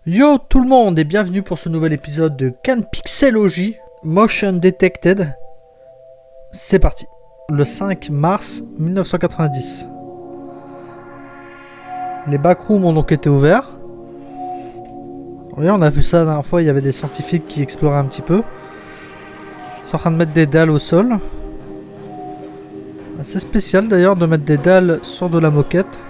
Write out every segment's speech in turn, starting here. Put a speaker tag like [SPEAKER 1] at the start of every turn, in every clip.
[SPEAKER 1] Yo tout le monde et bienvenue pour ce nouvel épisode de CanPixelology Motion Detected. C'est parti. Le 5 mars 1990. Les backrooms ont donc été ouverts. Oui, on a vu ça la dernière fois, il y avait des scientifiques qui exploraient un petit peu. Ils sont en train de mettre des dalles au sol. C'est spécial d'ailleurs de mettre des dalles sur de la moquette.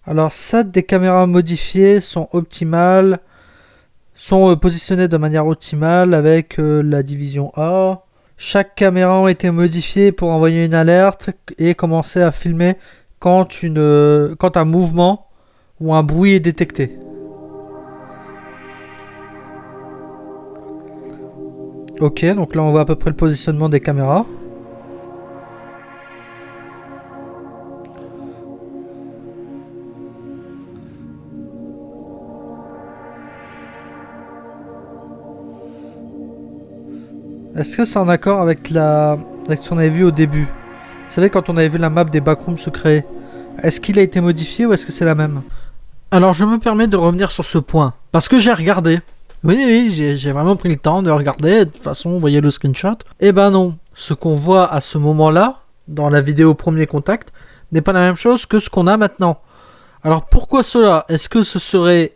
[SPEAKER 1] Alors 7 des caméras modifiées sont optimales, sont positionnées de manière optimale avec la division A. Chaque caméra a été modifiée pour envoyer une alerte et commencer à filmer quand un mouvement ou un bruit est détecté. Ok, donc là on voit à peu près le positionnement des caméras. Est-ce que c'est en accord avec ce qu'on avait vu au début? Vous savez, quand on avait vu la map des backrooms se créer, est-ce qu'il a été modifié ou est-ce que c'est la même? Alors je me permets de revenir sur ce point, parce que j'ai regardé. Oui, j'ai vraiment pris le temps de regarder, de toute façon, vous voyez le screenshot. Eh ben non, ce qu'on voit à ce moment-là, dans la vidéo premier contact, n'est pas la même chose que ce qu'on a maintenant. Alors pourquoi cela? Est-ce que ce serait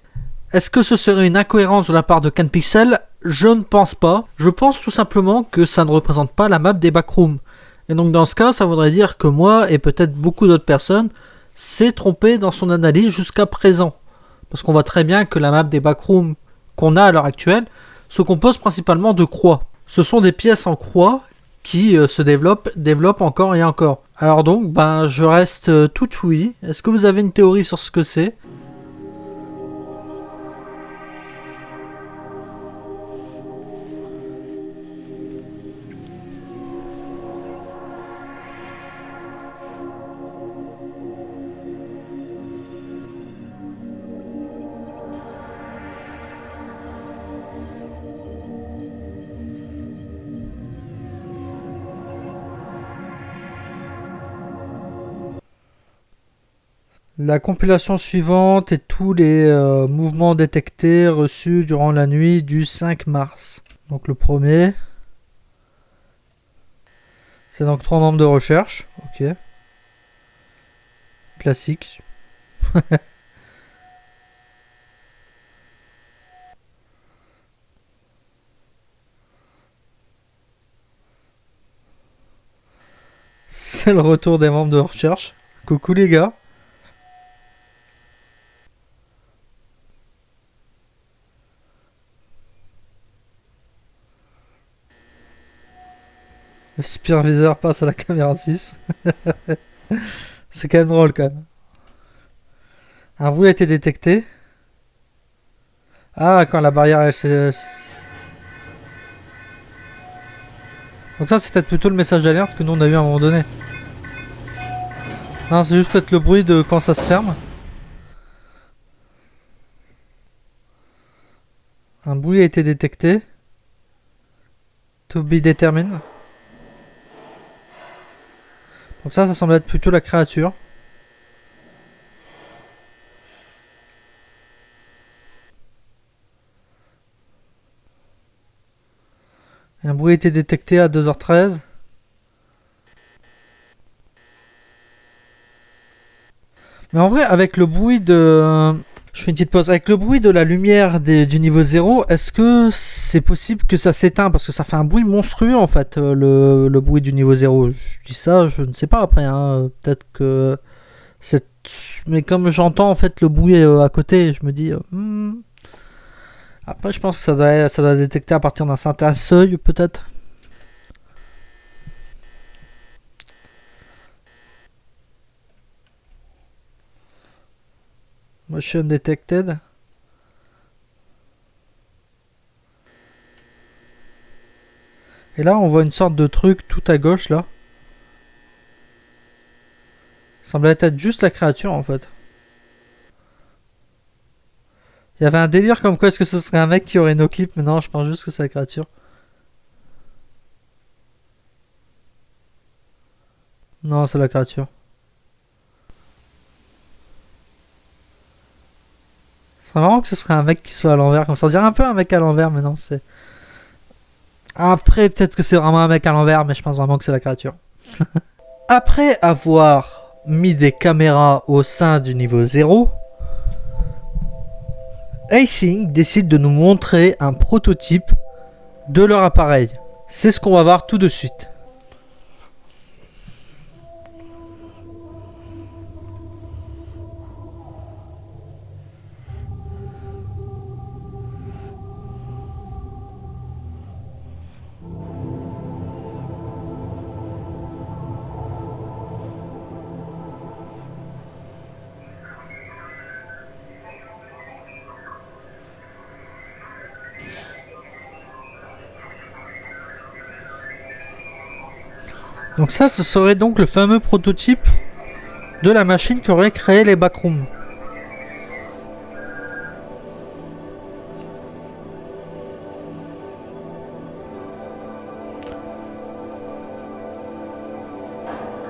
[SPEAKER 1] une incohérence de la part de CanPixel? Je ne pense pas. Je pense tout simplement que ça ne représente pas la map des backrooms. Et donc dans ce cas, ça voudrait dire que moi, et peut-être beaucoup d'autres personnes, s'est trompé dans son analyse jusqu'à présent. Parce qu'on voit très bien que la map des backrooms qu'on a à l'heure actuelle se compose principalement de croix. Ce sont des pièces en croix qui se développent encore et encore. Alors donc, je reste tout oui. Est-ce que vous avez une théorie sur ce que c'est? La compilation suivante est tous les mouvements détectés reçus durant la nuit du 5 mars. Donc le premier, c'est donc 3 membres de recherche. Ok. Classique. C'est le retour des membres de recherche. Coucou les gars. Le superviseur passe à la caméra 6. C'est quand même drôle quand même. Un bruit a été détecté. Ah, quand la barrière elle s'est... Donc ça c'est peut-être plutôt le message d'alerte que nous on a eu à un moment donné. Non, c'est juste peut-être le bruit de quand ça se ferme. Un bruit a été détecté. To be determined. Donc ça semble être plutôt la créature. Un bruit a été détecté à 2h13. Mais en vrai, avec le bruit de... Je fais une petite pause. Avec le bruit de la lumière du niveau 0, est-ce que c'est possible que ça s'éteint? Parce que ça fait un bruit monstrueux en fait, le bruit du niveau 0. Je dis ça, je ne sais pas après. Hein. Peut-être que c'est... Mais comme j'entends en fait le bruit à côté, je me dis... Après, je pense que ça doit détecter à partir d'un certain seuil, peut-être. Motion detected. Et là, on voit une sorte de truc tout à gauche, là. semblait être juste la créature en fait. Il y avait un délire comme quoi est-ce que ce serait un mec qui aurait nos clips, mais non, je pense juste que c'est la créature. Non, c'est la créature. C'est marrant que ce serait un mec qui soit à l'envers, comme ça. On dirait un peu un mec à l'envers, mais non, c'est... Après, peut-être que c'est vraiment un mec à l'envers, mais je pense vraiment que c'est la créature. Après avoir mis des caméras au sein du niveau 0, Async décide de nous montrer un prototype de leur appareil. C'est ce qu'on va voir tout de suite. Donc ça, ce serait donc le fameux prototype de la machine qui aurait créé les backrooms.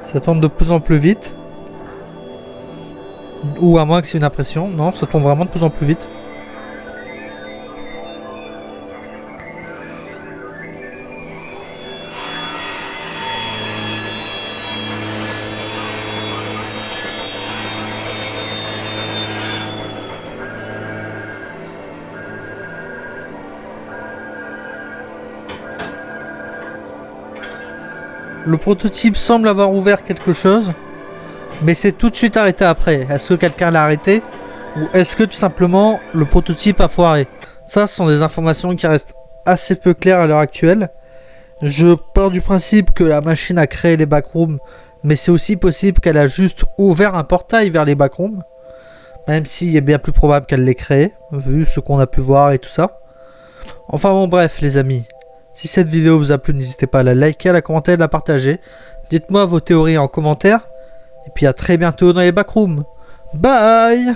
[SPEAKER 1] Ça tourne de plus en plus vite. Ou à moins que c'est une impression. Non, ça tourne vraiment de plus en plus vite. Le prototype semble avoir ouvert quelque chose, mais c'est tout de suite arrêté après. Est-ce que quelqu'un l'a arrêté? Ou est-ce que tout simplement le prototype a foiré? Ça, ce sont des informations qui restent assez peu claires à l'heure actuelle. Je pars du principe que la machine a créé les backrooms, mais c'est aussi possible qu'elle a juste ouvert un portail vers les backrooms. Même s'il est bien plus probable qu'elle l'ait créé, vu ce qu'on a pu voir et tout ça. Enfin bon, bref les amis. Si cette vidéo vous a plu, n'hésitez pas à la liker, à la commenter, à la partager. Dites-moi vos théories en commentaire. Et puis à très bientôt dans les backrooms. Bye!